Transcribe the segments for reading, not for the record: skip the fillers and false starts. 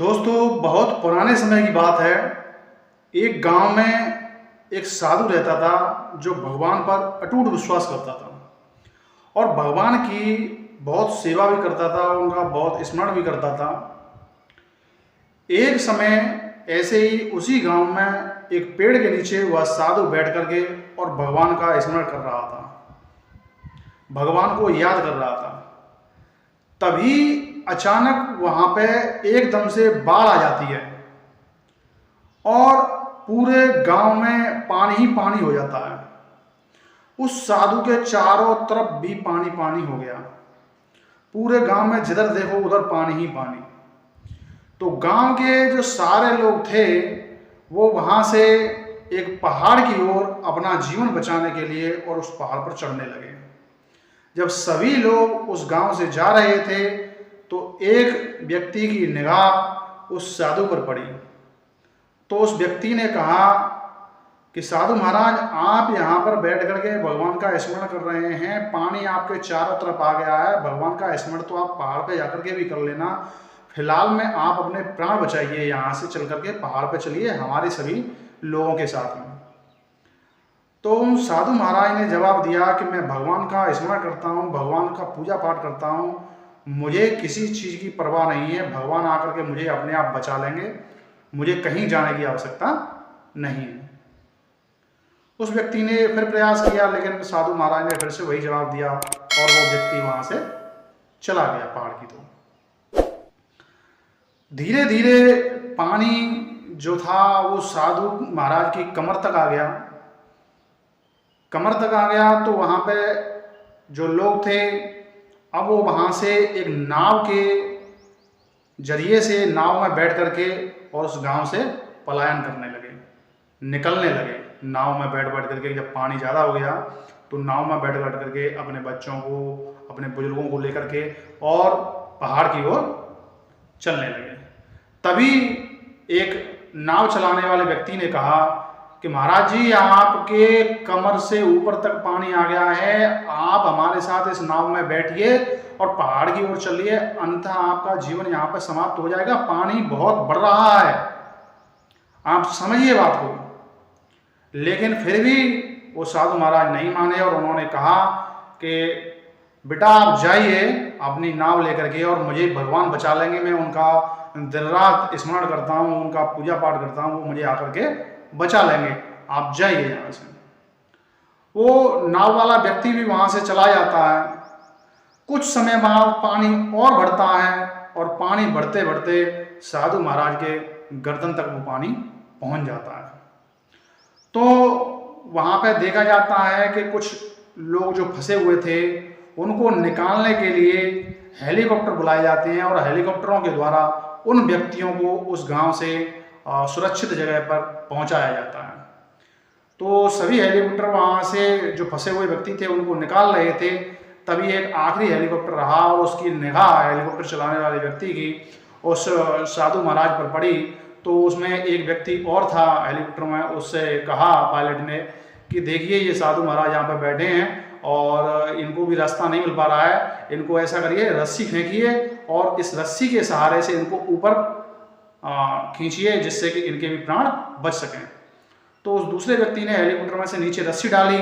दोस्तों, बहुत पुराने समय की बात है। एक गांव में एक साधु रहता था जो भगवान पर अटूट विश्वास करता था और भगवान की बहुत सेवा भी करता था, उनका बहुत स्मरण भी करता था। एक समय ऐसे ही उसी गांव में एक पेड़ के नीचे वह साधु बैठ करके और भगवान का स्मरण कर रहा था, भगवान को याद कर रहा था। तभी अचानक वहां पे एकदम से बाढ़ आ जाती है और पूरे गांव में पानी ही पानी हो जाता है। उस साधु के चारों तरफ भी पानी पानी हो गया। पूरे गांव में जिधर देखो उधर पानी ही पानी। तो गांव के जो सारे लोग थे वो वहां से एक पहाड़ की ओर अपना जीवन बचाने के लिए और उस पहाड़ पर चढ़ने लगे। जब सभी लोग उस गांव से जा रहे थे तो एक व्यक्ति की निगाह उस साधु पर पड़ी। तो उस व्यक्ति ने कहा कि साधु महाराज, आप यहाँ पर बैठ करके भगवान का स्मरण कर रहे हैं, पानी आपके चारों तरफ आ गया है, भगवान का स्मरण तो आप पहाड़ पे जाकर के भी कर लेना। फिलहाल में आप अपने प्राण बचाइए, यहाँ से चल करके पहाड़ पे चलिए हमारे सभी लोगों के साथ में। तो उन साधु महाराज ने जवाब दिया कि मैं भगवान का स्मरण करता हूँ, भगवान का पूजा पाठ करता हूँ, मुझे किसी चीज़ की परवाह नहीं है, भगवान आकर के मुझे अपने आप बचा लेंगे, मुझे कहीं जाने की आवश्यकता नहीं है। उस व्यक्ति ने फिर प्रयास किया, लेकिन साधु महाराज ने फिर से वही जवाब दिया और वो व्यक्ति वहां से चला गया पहाड़ की तरफ। धीरे धीरे पानी जो था वो साधु महाराज की कमर तक आ गया। कमर तक आ गया तो वहां पे जो लोग थे, अब वो वहां से एक नाव के जरिए से नाव में बैठ करके और उस गांव से पलायन करने लगे, निकलने लगे। नाव में बैठ बैठ करके जब पानी ज़्यादा हो गया तो नाव में बैठ बैठ करके अपने बच्चों को, अपने बुजुर्गों को लेकर के और पहाड़ की ओर चलने लगे। तभी एक नाव चलाने वाले व्यक्ति ने कहा कि महाराज जी, आपके कमर से ऊपर तक पानी आ गया है, आप हमारे साथ इस नाव में बैठिए और पहाड़ की ओर चलिए, अन्यथा आपका जीवन यहाँ पर समाप्त हो जाएगा, पानी बहुत बढ़ रहा है, आप समझिए बात को। लेकिन फिर भी वो साधु महाराज नहीं माने और उन्होंने कहा कि बेटा आप जाइए अपनी नाव लेकर के और मुझे भगवान बचा लेंगे, मैं उनका दिन रात स्मरण करता हूँ, उनका पूजा पाठ करता हूँ, वो मुझे आकर के बचा लेंगे, आप जाइए यहाँ से। वो नाव वाला व्यक्ति भी वहाँ से चला जाता है। कुछ समय बाद पानी और बढ़ता है और पानी बढ़ते बढ़ते साधु महाराज के गर्दन तक वो पानी पहुँच जाता है। तो वहाँ पे देखा जाता है कि कुछ लोग जो फंसे हुए थे उनको निकालने के लिए हेलीकॉप्टर बुलाए जाते हैं और हेलीकॉप्टरों के द्वारा उन व्यक्तियों को उस गांव से सुरक्षित जगह पर पहुंचाया जाता है। तो सभी हेलीकॉप्टर वहाँ से जो फंसे हुए व्यक्ति थे उनको निकाल रहे थे, तभी एक आखिरी हेलीकॉप्टर रहा और उसकी निगाह हेलीकॉप्टर चलाने वाले व्यक्ति की उस साधु महाराज पर पड़ी। तो उसमें एक व्यक्ति और था हेलीकॉप्टर में, उससे कहा पायलट ने कि देखिए ये साधु महाराज यहाँ पर बैठे हैं और इनको भी रास्ता नहीं मिल पा रहा है, इनको ऐसा करिए रस्सी फेंकिए और इस रस्सी के सहारे से इनको ऊपर खींचिए जिससे कि इनके भी प्राण बच सकें। तो उस दूसरे व्यक्ति ने हेलीकॉप्टर में से नीचे रस्सी डाली।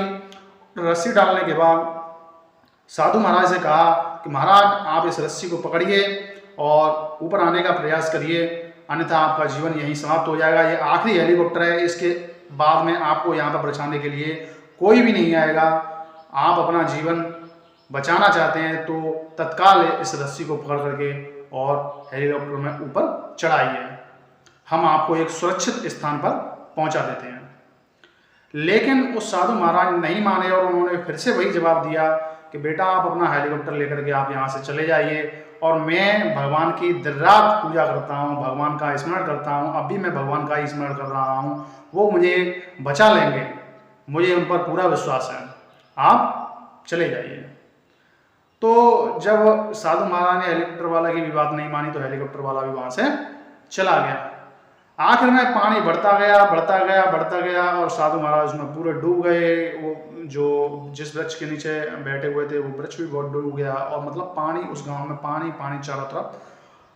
रस्सी डालने के बाद साधु महाराज से कहा कि महाराज आप इस रस्सी को पकड़िए और ऊपर आने का प्रयास करिए, अन्यथा आपका जीवन यहीं समाप्त हो जाएगा। ये आखिरी हेलीकॉप्टर है, इसके बाद में आपको यहाँ पर बचाने के लिए कोई भी नहीं आएगा। आप अपना जीवन बचाना चाहते हैं तो तत्काल इस रस्सी को पकड़ करके और हेलीकॉप्टर में ऊपर चढ़ाइए, हम आपको एक सुरक्षित स्थान पर पहुंचा देते हैं। लेकिन उस साधु महाराज नहीं माने और उन्होंने फिर से वही जवाब दिया कि बेटा आप अपना हेलीकॉप्टर लेकर के आप यहाँ से चले जाइए और मैं भगवान की दिन रात पूजा करता हूँ, भगवान का स्मरण करता हूँ, अभी मैं भगवान का ही स्मरण कर रहा हूँ, वो मुझे बचा लेंगे, मुझे उन पर पूरा विश्वास है, आप चले जाइए। तो जब साधु महाराज ने हेलीकॉप्टर वाला की भी बात नहीं मानी तो हेलीकॉप्टर वाला भी वहाँ से चला गया। आखिर में पानी बढ़ता गया बढ़ता गया बढ़ता गया और साधु महाराज उसमें पूरे डूब गए। वो जो जिस वृक्ष के नीचे बैठे हुए थे वो वृक्ष भी बहुत डूब गया और मतलब पानी, उस गांव में पानी पानी चारों तरफ,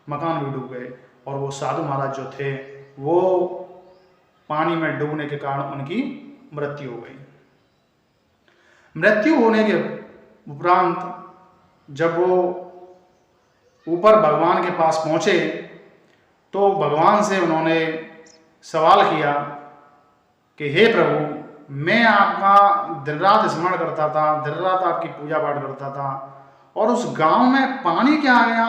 मकान भी डूब गए। और वो साधु महाराज जो थे वो पानी में डूबने के कारण उनकी मृत्यु हो गई। मृत्यु होने के उपरांत जब वो ऊपर भगवान के पास पहुंचे तो भगवान से उन्होंने सवाल किया कि हे प्रभु, मैं आपका दिन रात स्मरण करता था, दिन रात आपकी पूजा पाठ करता था, और उस गांव में पानी क्या आ गया?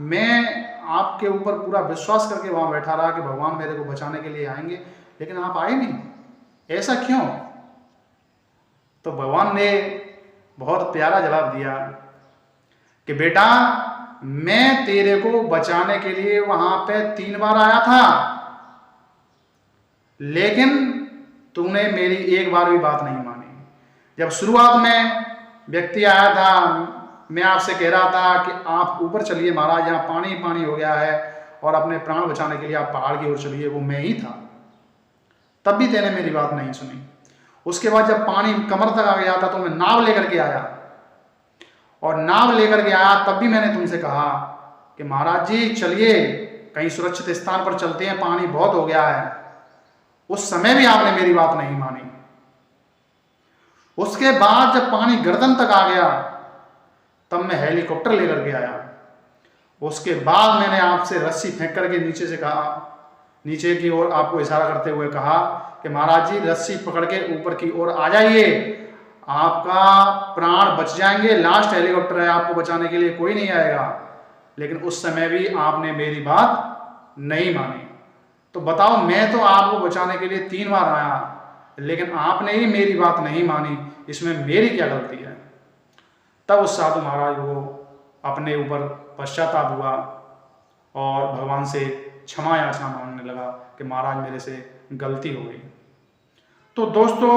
मैं आपके ऊपर पूरा विश्वास करके वहां बैठा रहा कि भगवान मेरे को बचाने के लिए आएंगे, लेकिन आप आए नहीं, ऐसा क्यों? तो भगवान ने बहुत प्यारा जवाब दिया कि बेटा, मैं तेरे को बचाने के लिए वहां पे 3 बार आया था, लेकिन तूने मेरी एक बार भी बात नहीं मानी। जब शुरुआत में व्यक्ति आया था, मैं आपसे कह रहा था कि आप ऊपर चलिए महाराज, यहाँ पानी पानी हो गया है और अपने प्राण बचाने के लिए आप पहाड़ की ओर चलिए, वो मैं ही था, तब भी तेने मेरी बात नहीं सुनी। उसके बाद जब पानी कमर तक आ गया था तो मैं नाव लेकर के आया, और नाव लेकर के आया तब भी मैंने तुमसे कहा कि महाराज जी चलिए, कहीं सुरक्षित स्थान पर चलते हैं, पानी बहुत हो गया है। उस समय भी आपने मेरी बात नहीं मानी। उसके बाद जब पानी गर्दन तक आ गया तब मैं हेलीकॉप्टर लेकर के आया। उसके बाद मैंने आपसे रस्सी फेंक करके नीचे से कहा, नीचे की ओर आपको इशारा करते हुए कहा कि महाराज जी रस्सी पकड़ के ऊपर की ओर आ जाइए, आपका प्राण बच जाएंगे, लास्ट हेलीकॉप्टर है, आपको बचाने के लिए कोई नहीं आएगा। लेकिन उस समय भी आपने मेरी बात नहीं मानी। तो बताओ, मैं तो आपको बचाने के लिए 3 बार आया, लेकिन आपने ही मेरी बात नहीं मानी, इसमें मेरी क्या गलती है? तब उस साधु महाराज को अपने ऊपर पश्चाताप हुआ और भगवान से क्षमा याचना मांगने लगा कि महाराज मेरे से गलती हो गई। तो दोस्तों,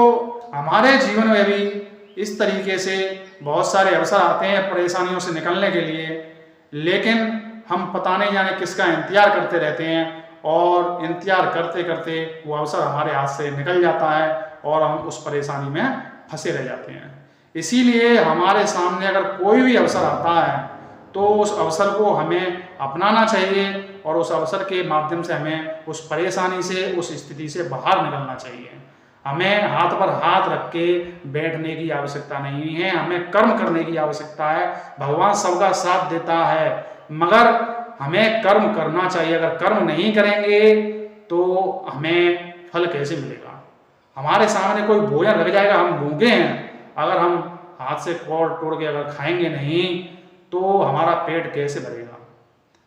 हमारे जीवन में भी इस तरीके से बहुत सारे अवसर आते हैं परेशानियों से निकलने के लिए, लेकिन हम पता नहीं जाने किसका इंतजार करते रहते हैं, और इंतजार करते करते वो अवसर हमारे हाथ से निकल जाता है और हम उस परेशानी में फंसे रह जाते हैं। इसीलिए हमारे सामने अगर कोई भी अवसर आता है तो उस अवसर को हमें अपनाना चाहिए, और उस अवसर के माध्यम से हमें उस परेशानी से, उस स्थिति से बाहर निकलना चाहिए। हमें हाथ पर हाथ रख के बैठने की आवश्यकता नहीं है, हमें कर्म करने की आवश्यकता है। भगवान सबका साथ देता है, मगर हमें कर्म करना चाहिए। अगर कर्म नहीं करेंगे तो हमें फल कैसे मिलेगा? हमारे सामने कोई भोजन रख जाएगा, हम भूखे हैं, अगर हम हाथ से तोड़ के अगर खाएंगे नहीं तो हमारा पेट कैसे भरेगा?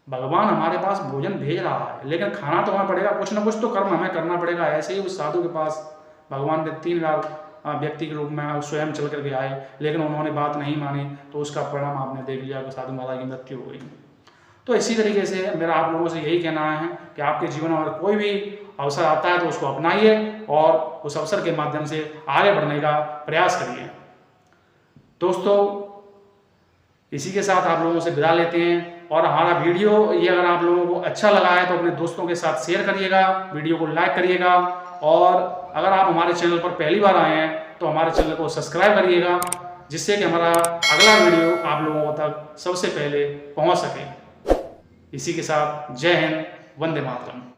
भगवान हमारे पास भोजन भेज रहा है, लेकिन खाना तो हमें पड़ेगा, कुछ ना कुछ तो कर्म हमें करना पड़ेगा। ऐसे ही उस साधु के पास भगवान ने 3 बार व्यक्ति के रूप में स्वयं चल करके आए, लेकिन उन्होंने बात नहीं मानी, तो उसका परिणाम आपने देख लिया कि साधु महाराज की मृत्यु हो गई। तो इसी तरीके से मेरा आप लोगों से यही कहना है कि आपके जीवन में अगर कोई भी अवसर आता है तो उसको अपनाइए और उस अवसर के माध्यम से आगे बढ़ने का प्रयास करिए। दोस्तों, इसी के साथ आप लोगों से विदा लेते हैं, और हमारा वीडियो ये अगर आप लोगों को अच्छा लगा है तो अपने दोस्तों के साथ शेयर करिएगा, वीडियो को लाइक करिएगा, और अगर आप हमारे चैनल पर पहली बार आए हैं तो हमारे चैनल को सब्सक्राइब करिएगा, जिससे कि हमारा अगला वीडियो आप लोगों तक सबसे पहले पहुंच सके। इसी के साथ जय हिंद, वंदे मातरम।